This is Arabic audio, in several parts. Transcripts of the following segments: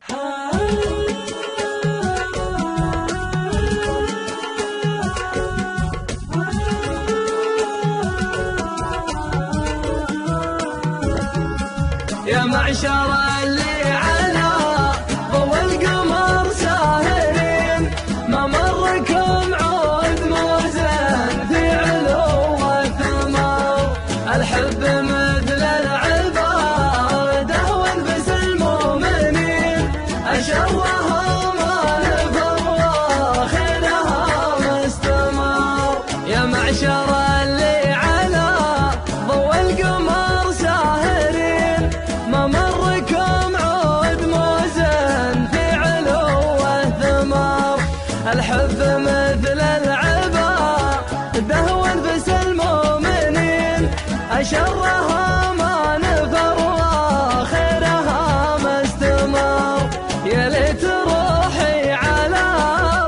يا معشر اللي على ضوء القمر ساهرين، ما مركم عود موزن في علو الثمر. الحب مثل العبادة والبس المؤمنين، أشرها ما نفر وخيرها مستمر. يا معشر اللي على ضوء القمر ساهرين، ما مركم عود موزن في علو الثمر. الحب مثل العبادة والبس المؤمنين، أشرها ما نفر وخيرها مستمر. يا ليت روحي على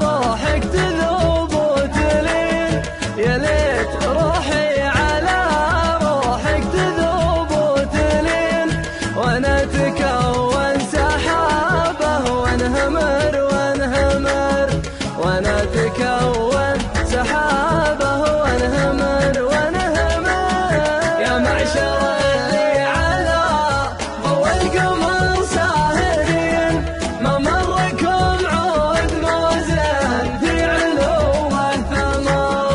روحك تذوب وتلين، يا ليت روحي على روحك تذوب وتلين، وانا تكون سحابه وانهمر وانهمر، وانا تكون سحابه وانهمر وانهمر. يا معشر اللي على ضوء القمر ساهرين، ما مركم عود موزن في علو الثمر.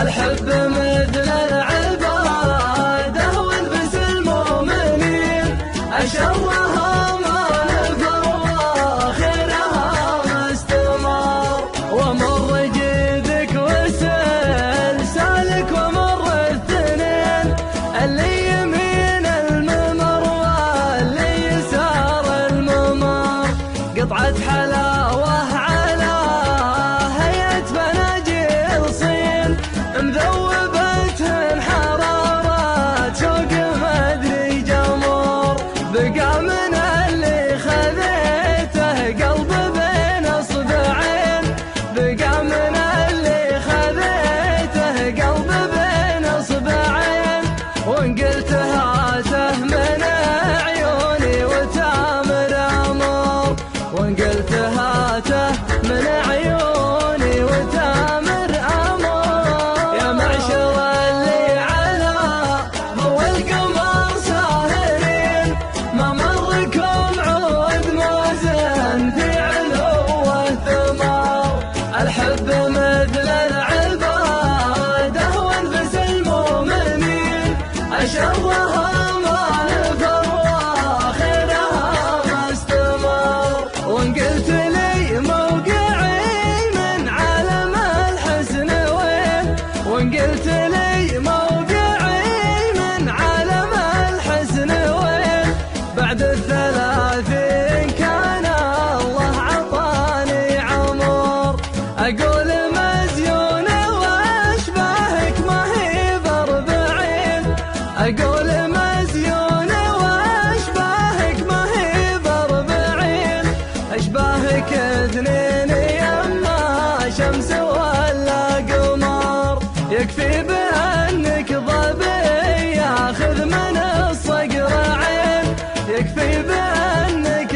الحب مثل العبادة والبس المؤمنين، أشرها ما نفر وخيرها مستمر. ومر جيدك وسلسالك ومر الاثنين، اللي يمين الممر واللي يسار الممر. قطعة حلاوة على هيئة فناجيل صين، مذوبتهن حرارة شوق مدري جمر. بقى من اللي خذيته قلب بين اصبعين، بقى من اللي خذيته قلب بين اصبعين. وان قلت هاته من عيوني وتامر امر، وان قلت هاته من عيوني وتامر امر. يا معشر اللي على ضوء القمر ساهرين، ما مركم عود موزن في علو الثمر. الحب مثل العبادة والبس المؤمنين، أشرها ما نفر وخيرها مستمر. وان قلت لي موقعي من علم الحسن وين، وان قلت لي موقعي من علم الحسن وين، بعد الثلاثين كان الله عطاني عمر. أقول مزيونة وأشباهك ما هي بأربعين، أقول مزيونة وأشباهك ما هي بأربعين. أشباهك اثنين يما شمس ولا قمر، يكفي بأنك ظبي ياخذ من الصقر عين، يكفي بأنك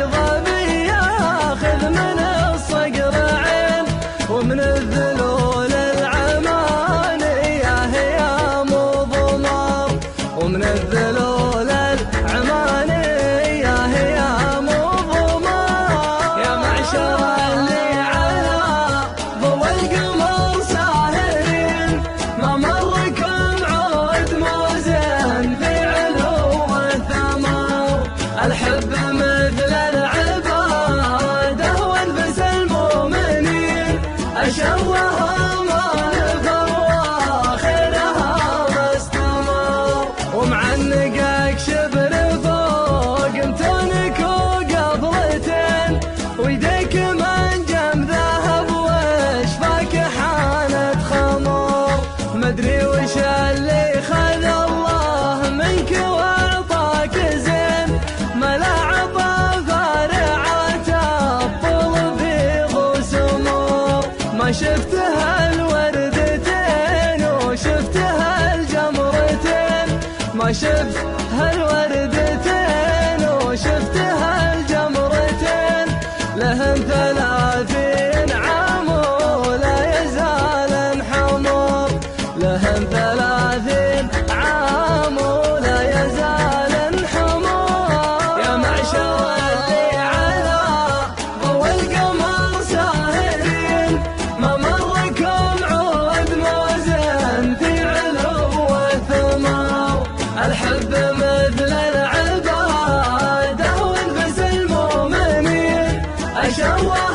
شوه